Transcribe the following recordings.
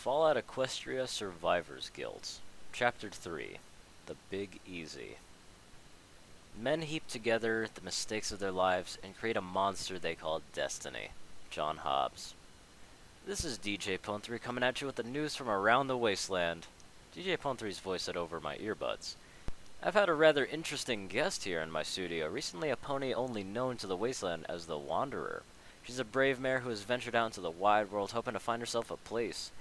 Fallout Equestria Survivors Guild, Chapter 3, The Big Easy. Men heap together the mistakes of their lives and create a monster they call Destiny. John Hobbs. This is DJ Pon3 coming at you with the news from around the wasteland. DJ Pon3's voice said over my earbuds. I've had a rather interesting guest here in my studio, recently a pony only known to the wasteland as the Wanderer. She's a brave mare who has ventured out into the wide world hoping to find herself a place.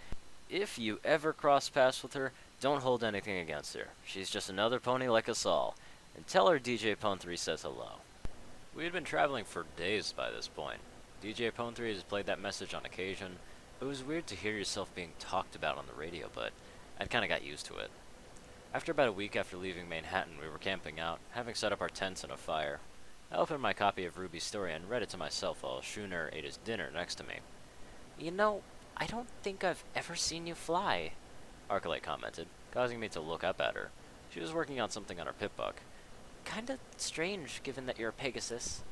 If you ever cross paths with her, don't hold anything against her. She's just another pony like us all. And tell her DJ Pon3 says hello. We had been traveling for days by this point. DJ Pon3 has played that message on occasion. It was weird to hear yourself being talked about on the radio, but I'd kinda got used to it. After about a week after leaving Manhattan, we were camping out, having set up our tents and a fire. I opened my copy of Ruby's story and read it to myself while Schooner ate his dinner next to me. You know, I don't think I've ever seen you fly, Arcolite commented, causing me to look up at her. She was working on something on her pip-buck. Kinda strange, given that you're a Pegasus.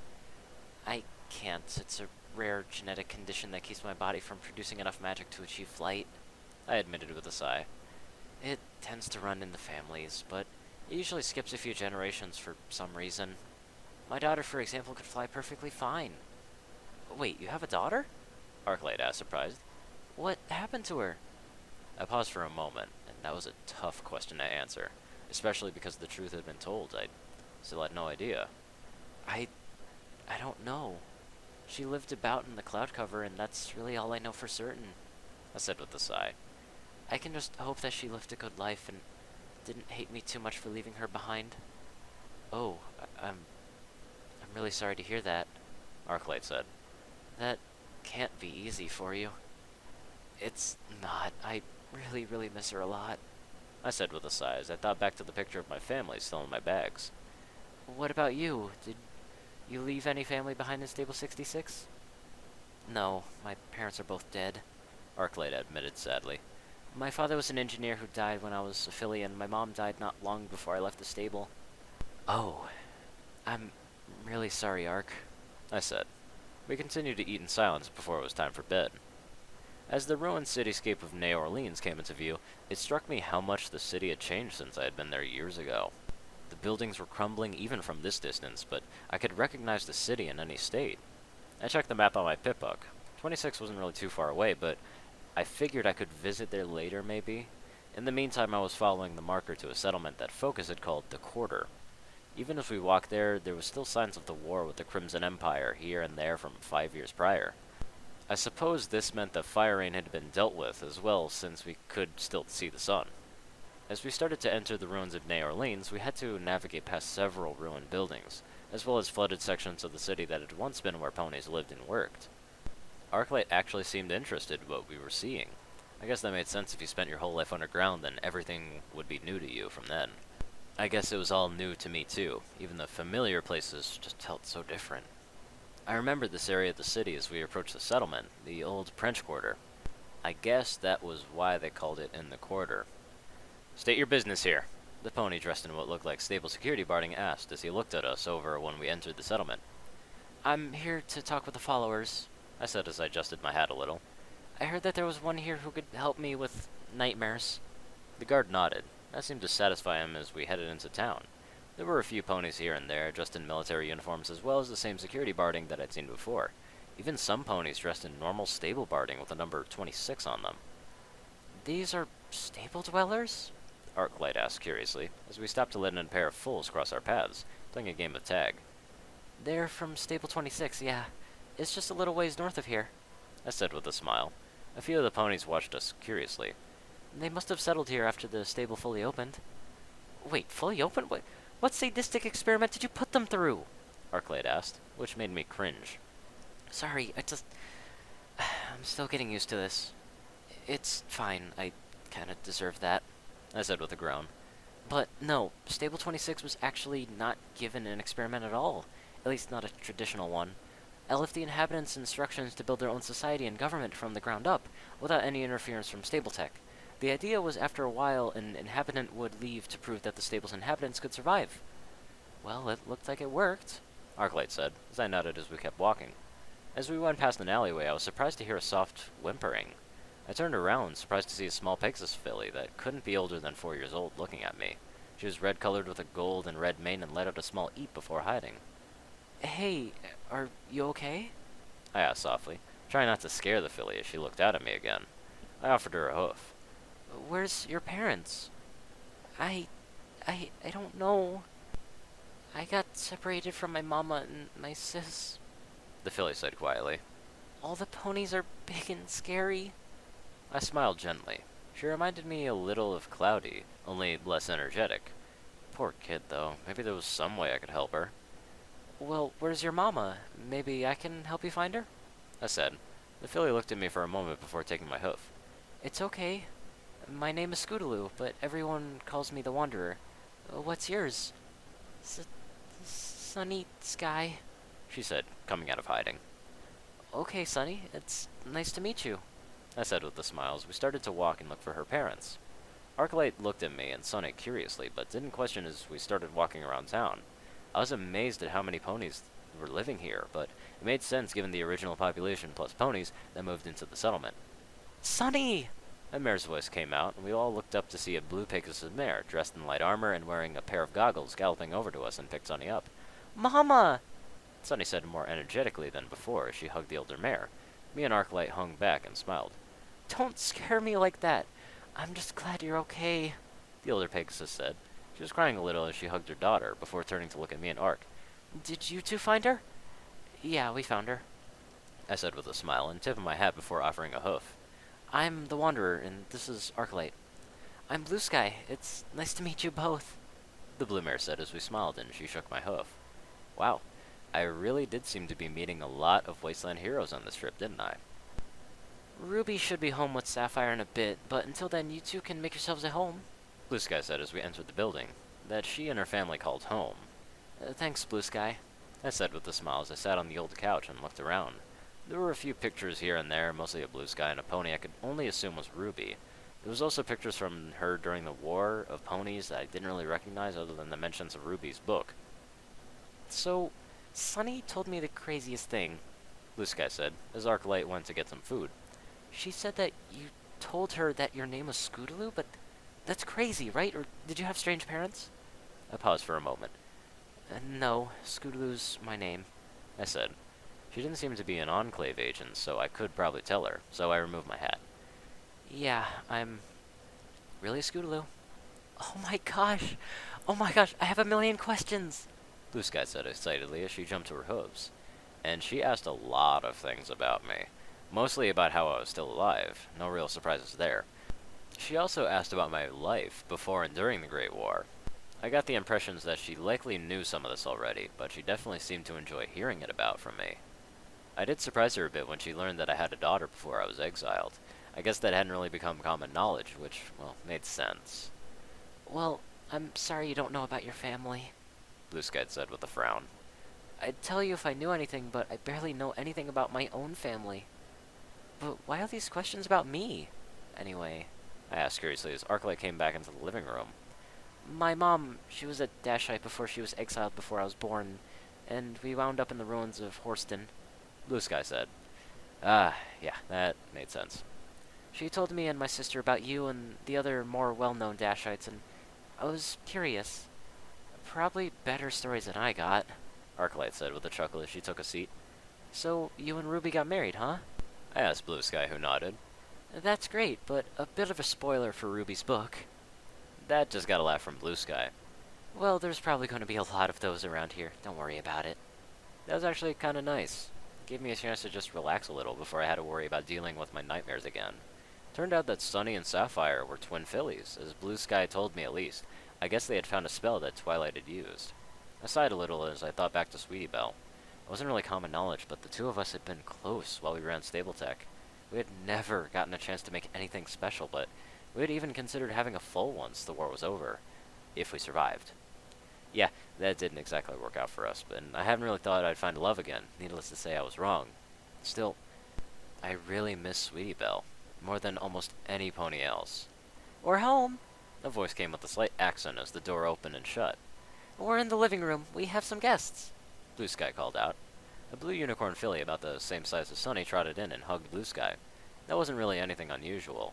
I can't. It's a rare genetic condition that keeps my body from producing enough magic to achieve flight, I admitted with a sigh. It tends to run in the families, but it usually skips a few generations for some reason. My daughter, for example, could fly perfectly fine. Wait, you have a daughter? Arcolite asked, surprised. What happened to her? I paused for a moment, and that was a tough question to answer, especially because the truth had been told. I still had no idea. I don't know. She lived about in the cloud cover, and that's really all I know for certain, I said with a sigh. I can just hope that she lived a good life and didn't hate me too much for leaving her behind. Oh, I'm really sorry to hear that, Arcolite said. That can't be easy for you. It's not. I really miss her a lot, I said with a sigh as I thought back to the picture of my family still in my bags. What about you? Did you leave any family behind in Stable 66? No, my parents are both dead, Arcolite admitted sadly. My father was an engineer who died when I was a filly, and my mom died not long before I left the stable. Oh, I'm really sorry, Ark, I said. We continued to eat in silence before it was time for bed. As the ruined cityscape of New Orleans came into view, it struck me how much the city had changed since I had been there years ago. The buildings were crumbling even from this distance, but I could recognize the city in any state. I checked the map on my pip-buck. 26 wasn't really too far away, but I figured I could visit there later, maybe. In the meantime, I was following the marker to a settlement that Focus had called the Quarter. Even as we walked there, there was still signs of the war with the Crimson Empire here and there from 5 years prior. I suppose this meant that Fire Rain had been dealt with as well, since we could still see the sun. As we started to enter the ruins of New Orleans, we had to navigate past several ruined buildings, as well as flooded sections of the city that had once been where ponies lived and worked. Arcolite actually seemed interested in what we were seeing. I guess that made sense. If you spent your whole life underground, then everything would be new to you from then. I guess it was all new to me too. Even the familiar places just felt so different. I remembered this area of the city as we approached the settlement, the old French Quarter. I guess that was why they called it in the Quarter. State your business here, the pony dressed in what looked like stable security barding asked as he looked at us over when we entered the settlement. I'm here to talk with the followers, I said as I adjusted my hat a little. I heard that there was one here who could help me with nightmares. The guard nodded. That seemed to satisfy him as we headed into town. There were a few ponies here and there, dressed in military uniforms, as well as the same security barding that I'd seen before. Even some ponies dressed in normal stable barding with the number 26 on them. These are stable dwellers? Arcolite asked curiously, as we stopped to let in a pair of foals cross our paths, playing a game of tag. They're from Stable 26, yeah. It's just a little ways north of here, I said with a smile. A few of the ponies watched us curiously. They must have settled here after the stable fully opened. Wait, fully opened? What sadistic experiment did you put them through? Arcolite asked, which made me cringe. Sorry, I'm still getting used to this. It's fine, I kinda deserve that, I said with a groan. But no, Stable 26 was actually not given an experiment at all. At least not a traditional one. I left the inhabitants instructions to build their own society and government from the ground up, without any interference from stable tech. The idea was after a while an inhabitant would leave to prove that the stable's inhabitants could survive. Well, it looked like it worked, Arcolite said, as I nodded as we kept walking. As we went past an alleyway, I was surprised to hear a soft whimpering. I turned around, surprised to see a small Pegasus filly that couldn't be older than 4 years old looking at me. She was red-colored with a gold and red mane and let out a small eep before hiding. "Hey, are you okay?" I asked softly, trying not to scare the filly as she looked out at me again. I offered her a hoof. "Where's your parents?" I I don't know. I got separated from my mama and my sis," the filly said quietly. "All the ponies are big and scary." I smiled gently. She reminded me a little of Cloudy, only less energetic. Poor kid, though. Maybe there was some way I could help her. "Well, where's your mama? Maybe I can help you find her?" I said. The filly looked at me for a moment before taking my hoof. "It's okay. My name is Scootaloo, but everyone calls me the Wanderer. What's yours?" "Sunny Sky," she said, coming out of hiding. "Okay, Sunny, it's nice to meet you," I said with a smile as we started to walk and look for her parents. Arclight looked at me and Sunny curiously, but didn't question as we started walking around town. I was amazed at how many ponies were living here, but it made sense given the original population plus ponies that moved into the settlement. "Sunny!" A mare's voice came out, and we all looked up to see a blue Pegasus mare, dressed in light armor and wearing a pair of goggles, galloping over to us and picked Sunny up. "Mama!" Sunny said more energetically than before as she hugged the older mare. Me and Arclight hung back and smiled. "Don't scare me like that. I'm just glad you're okay," the older Pegasus said. She was crying a little as she hugged her daughter, before turning to look at me and Ark. "Did you two find her?" "Yeah, we found her," I said with a smile and tip of my hat before offering a hoof. "I'm the Wanderer, and this is Arclight." "I'm Blue Sky. It's nice to meet you both," the blue mare said as we smiled and she shook my hoof. Wow, I really did seem to be meeting a lot of Wasteland heroes on this trip, didn't I? "Ruby should be home with Sapphire in a bit, but until then you two can make yourselves at home," Blue Sky said as we entered the building, that she and her family called home. Thanks, Blue Sky," I said with a smile as I sat on the old couch and looked around. There were a few pictures here and there, mostly of Blue Sky and a pony I could only assume was Ruby. There was also pictures from her during the War of Ponies that I didn't really recognize other than the mentions of Ruby's book. "So, Sunny told me the craziest thing," Blue Sky said, as Arclight went to get some food. "She said that you told her that your name was Scootaloo, but that's crazy, right? Or did you have strange parents?" I paused for a moment. "No, Scootaloo's my name," I said. She didn't seem to be an Enclave agent, so I could probably tell her, so I removed my hat. "Yeah, I'm really Scootaloo." Oh my gosh! Oh my gosh, I have a million questions!" Blue Sky said excitedly as she jumped to her hooves. And she asked a lot of things about me. Mostly about how I was still alive. No real surprises there. She also asked about my life before and during the Great War. I got the impressions that she likely knew some of this already, but she definitely seemed to enjoy hearing it about from me. I did surprise her a bit when she learned that I had a daughter before I was exiled. I guess that hadn't really become common knowledge, which, well, made sense. "Well, I'm sorry you don't know about your family," Blue Sky said with a frown. "I'd tell you if I knew anything, but I barely know anything about my own family." "But why are these questions about me, anyway?" I asked curiously as Arclight came back into the living room. "My mom, she was a Dashite before she was exiled before I was born, and we wound up in the ruins of Horston," Blue Sky said. Ah, yeah, that made sense. "She told me and my sister about you and the other more well-known Dashites, and I was curious. Probably better stories than I got," Arclight said with a chuckle as she took a seat. "So, you and Ruby got married, huh?" I asked Blue Sky, who nodded. "That's great, but a bit of a spoiler for Ruby's book." That just got a laugh from Blue Sky. "Well, there's probably going to be a lot of those around here. Don't worry about it." That was actually kind of nice. It gave me a chance to just relax a little before I had to worry about dealing with my nightmares again. Turned out that Sunny and Sapphire were twin fillies, as Blue Sky told me at least. I guess they had found a spell that Twilight had used. I sighed a little as I thought back to Sweetie Belle. It wasn't really common knowledge, but the two of us had been close while we ran Stabletech. We had never gotten a chance to make anything special, but we had even considered having a full once the war was over, if we survived. Yeah, that didn't exactly work out for us, but I haven't really thought I'd find love again. Needless to say, I was wrong. Still, I really miss Sweetie Belle, more than almost any pony else. "We're home," a voice came with a slight accent as the door opened and shut. "We're in the living room. We have some guests," Blue Sky called out. A blue unicorn filly about the same size as Sunny trotted in and hugged Blue Sky. That wasn't really anything unusual.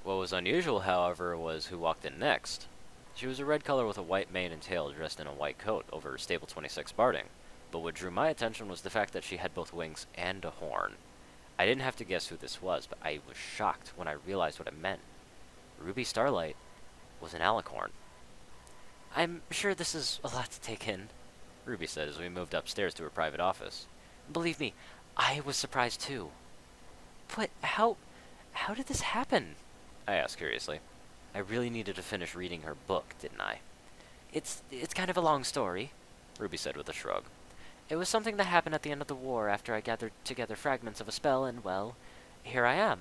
What was unusual, however, was who walked in next. She was a red color with a white mane and tail, dressed in a white coat over Stable 26 Barding, but what drew my attention was the fact that she had both wings and a horn. I didn't have to guess who this was, but I was shocked when I realized what it meant. Ruby Starlight was an Alicorn. I'm sure this is a lot to take in, Ruby said as we moved upstairs to her private office. Believe me, I was surprised too. But how did this happen? I asked curiously. I really needed to finish reading her book, didn't I? It's kind of a long story, Ruby said with a shrug. It was something that happened at the end of the war after I gathered together fragments of a spell, and, well, here I am.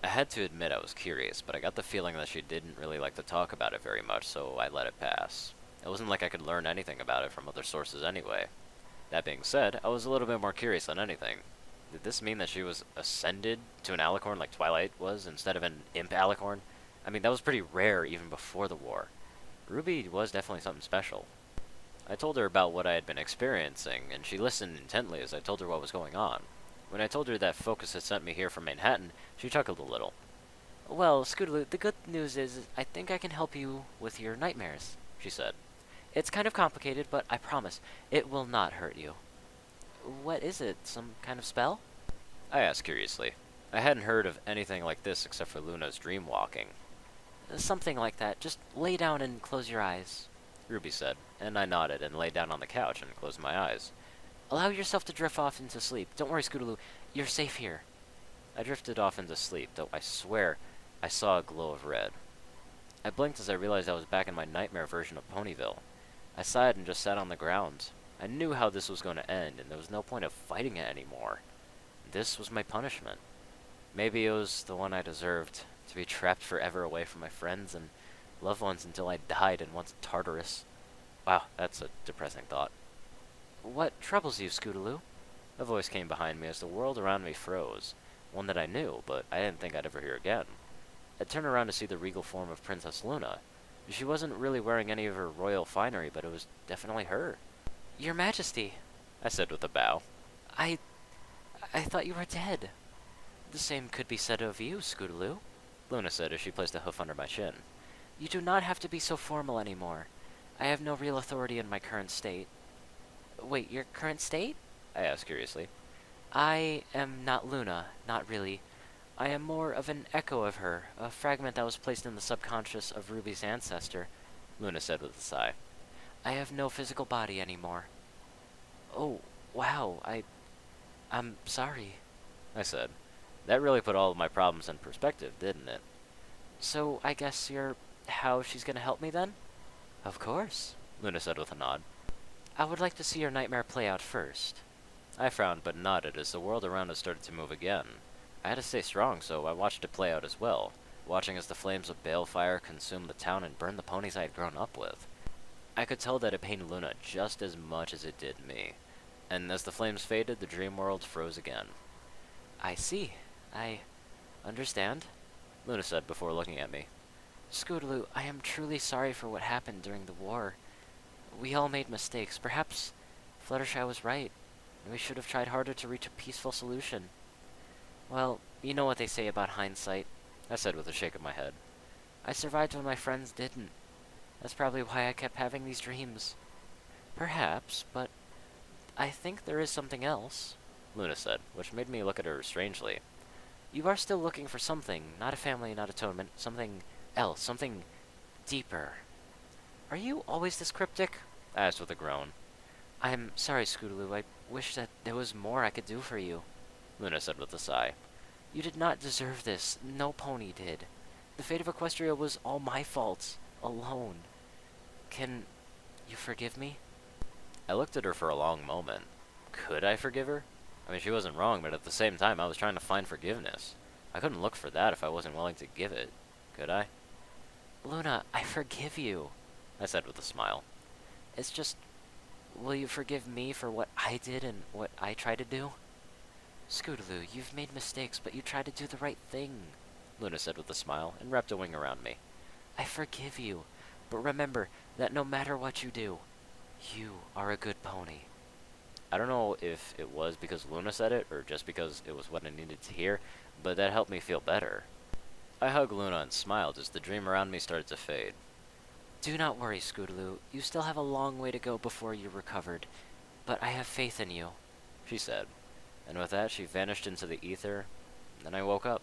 I had to admit I was curious, but I got the feeling that she didn't really like to talk about it very much, so I let it pass. It wasn't like I could learn anything about it from other sources anyway. That being said, I was a little bit more curious than anything. Did this mean that she was ascended to an Alicorn like Twilight was, instead of an imp Alicorn? I mean, that was pretty rare even before the war. Ruby was definitely something special. I told her about what I had been experiencing, and she listened intently as I told her what was going on. When I told her that Focus had sent me here from Manhattan, she chuckled a little. Well, Scootaloo, the good news is I think I can help you with your nightmares, she said. It's kind of complicated, but I promise, it will not hurt you. What is it, some kind of spell? I asked curiously. I hadn't heard of anything like this except for Luna's dream walking. Something like that. Just lay down and close your eyes, Ruby said, and I nodded and lay down on the couch and closed my eyes. Allow yourself to drift off into sleep. Don't worry, Scootaloo, you're safe here. I drifted off into sleep, though I swear I saw a glow of red. I blinked as I realized I was back in my nightmare version of Ponyville. I sighed and just sat on the ground. I knew how this was going to end, and there was no point of fighting it anymore. This was my punishment. Maybe it was the one I deserved, to be trapped forever away from my friends and loved ones until I died in once Tartarus. Wow, that's a depressing thought. What troubles you, Scootaloo? A voice came behind me as the world around me froze. One that I knew, but I didn't think I'd ever hear again. I turned around to see the regal form of Princess Luna. She wasn't really wearing any of her royal finery, but it was definitely her. Your Majesty, I said with a bow. I thought you were dead. The same could be said of you, Scootaloo, Luna said as she placed a hoof under my chin. You do not have to be so formal anymore. I have no real authority in my current state. Wait, your current state? I asked curiously. I am not Luna, not really. I am more of an echo of her, a fragment that was placed in the subconscious of Ruby's ancestor, Luna said with a sigh. I have no physical body anymore. Oh, wow, I'm sorry, I said. That really put all of my problems in perspective, didn't it? So, I guess you're how she's gonna help me then? Of course, Luna said with a nod. I would like to see your nightmare play out first. I frowned but nodded as the world around us started to move again. I had to stay strong, so I watched it play out as well, watching as the flames of balefire consumed the town and burned the ponies I had grown up with. I could tell that it pained Luna just as much as it did me, and as the flames faded, the dream world froze again. I see. I understand, Luna said before looking at me. Scootaloo, I am truly sorry for what happened during the war. We all made mistakes. Perhaps Fluttershy was right, and we should have tried harder to reach a peaceful solution. Well, you know what they say about hindsight, I said with a shake of my head. I survived when my friends didn't. That's probably why I kept having these dreams. Perhaps, but I think there is something else, Luna said, which made me look at her strangely. You are still looking for something, not a family, not atonement, something else, something deeper. Are you always this cryptic? I asked with a groan. I'm sorry, Scootaloo. I wish that there was more I could do for you, Luna said with a sigh. You did not deserve this. No pony did. The fate of Equestria was all my fault, alone. Can you forgive me? I looked at her for a long moment. Could I forgive her? I mean, she wasn't wrong, but at the same time, I was trying to find forgiveness. I couldn't look for that if I wasn't willing to give it. Could I? Luna, I forgive you, I said with a smile. It's just, will you forgive me for what I did and what I tried to do? Scootaloo, you've made mistakes, but you tried to do the right thing, Luna said with a smile and wrapped a wing around me. I forgive you, but remember that no matter what you do, you are a good pony. I don't know if it was because Luna said it or just because it was what I needed to hear, but that helped me feel better. I hugged Luna and smiled as the dream around me started to fade. Do not worry, Scootaloo. You still have a long way to go before you're recovered, but I have faith in you, she said, and with that she vanished into the ether, and I woke up.